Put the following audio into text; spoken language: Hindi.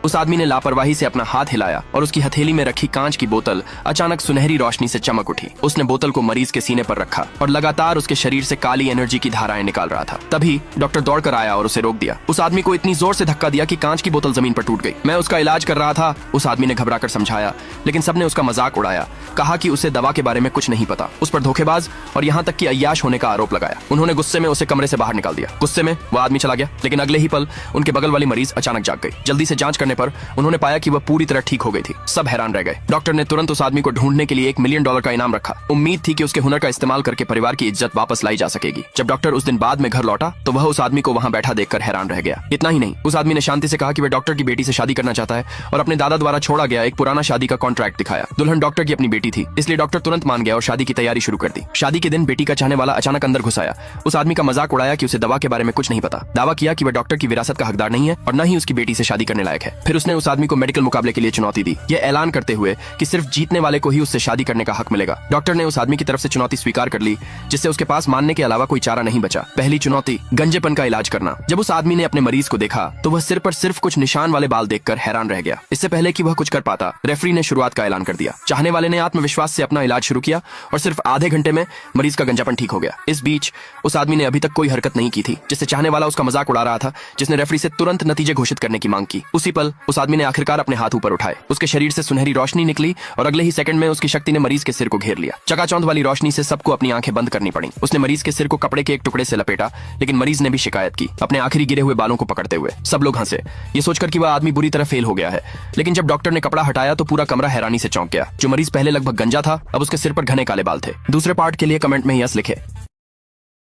उस आदमी ने लापरवाही से अपना हाथ हिलाया और उसकी हथेली में रखी कांच की बोतल अचानक सुनहरी रोशनी से चमक उठी। उसने बोतल को मरीज के सीने पर रखा और लगातार उसके शरीर से काली एनर्जी की धाराएं निकाल रहा था। तभी डॉक्टर दौड़कर आया और उसे रोक दिया। उस आदमी को इतनी जोर से धक्का दिया कि कांच की बोतल जमीन पर टूट गई। मैं उसका इलाज कर रहा था, उस आदमी ने घबराकर समझाया, लेकिन सबने उसका मजाक उड़ाया। कहा कि उसे दवा के बारे में कुछ नहीं पता, उस पर धोखेबाज और यहाँ तक कि अय्याश होने का आरोप लगाया। उन्होंने गुस्से में उसे कमरे से बाहर निकाल दिया। गुस्से में वह आदमी चला गया, लेकिन अगले ही पल उनके बगल वाली मरीज अचानक जाग गई। जल्दी से जांच करने पर उन्होंने पाया कि वह पूरी तरह ठीक हो गई थी। सब हैरान रह गए। डॉक्टर ने तुरंत उस आदमी को ढूंढने के लिए $1 मिलियन का इनाम रखा। उम्मीद थी कि उसके हुनर का इस्तेमाल करके परिवार की इज्जत वापस लाई जा सकेगी। जब डॉक्टर उस दिन बाद में घर लौटा तो वह उस आदमी को वहां बैठा देखकर हैरान रह गया। इतना ही नहीं, उस आदमी ने शांति से कहा कि वह डॉक्टर की बेटी से शादी करना चाहता है और अपने दादा द्वारा छोड़ा गया एक पुराना शादी का कॉन्ट्रैक्ट दिखाया। दुल्हन डॉक्टर की अपनी बेटी थी, इसलिए डॉक्टर तुरंत मान गया और शादी की तैयारी शुरू कर दी। शादी के दिन बेटी का चाहने वाला अचानक अंदर घुस आया। उस आदमी का मजाक उड़ाया कि उसे दवा के बारे में कुछ नहीं पता। दावा किया कि वह डॉक्टर की विरासत का हकदार नहीं है और न ही उसकी बेटी से शादी करने लायक है। फिर उसने उस आदमी को मेडिकल मुकाबले के लिए चुनौती दी, यह ऐलान करते हुए कि सिर्फ जीतने वाले को ही उससे शादी करने का हक मिलेगा। डॉक्टर ने उस आदमी की तरफ से चुनौती स्वीकार कर ली, जिससे उसके पास मानने के अलावा कोई चारा नहीं बचा। पहली चुनौती, गंजेपन का इलाज करना। जब उस आदमी ने अपने मरीज को देखा तो वह सिर पर सिर्फ कुछ निशान वाले बाल देखकर हैरान रह गया। इससे पहले कि वह कुछ कर पाता, रेफरी ने शुरुआत का ऐलान कर दिया। चाहने वाले ने आत्मविश्वास से अपना इलाज शुरू किया और सिर्फ आधे घंटे में मरीज का गंजापन ठीक हो गया। इस बीच उस आदमी ने अभी तक कोई हरकत नहीं की थी, जिससे चाहने वाला उसका मजाक उड़ा रहा था, जिसने रेफरी से तुरंत नतीजे घोषित करने की मांग की। उसी पल उस आदमी ने आखिरकार अपने हाथ ऊपर उठाए। उसके शरीर से सुनहरी रोशनी निकली और अगले ही सेकंड में उसकी शक्ति ने मरीज के सिर को घेर लिया। चकाचौंध वाली रोशनी से सबको अपनी आंखें बंद करनी पड़ी। उसने मरीज के सिर को कपड़े के एक टुकड़े से लपेटा, लेकिन मरीज ने भी शिकायत की, अपने आखिरी गिरे हुए बालों को पकड़ते हुए। सब लोग हंसे, ये सोचकर कि वह आदमी बुरी तरह फेल हो गया है। लेकिन जब डॉक्टर ने कपड़ा हटाया तो पूरा कमरा हैरानी से चौंक गया। जो मरीज पहले लगभग गंजा था, अब उसके सिर पर घने काले बाल थे। दूसरे पार्ट के लिए कमेंट में यस लिखे।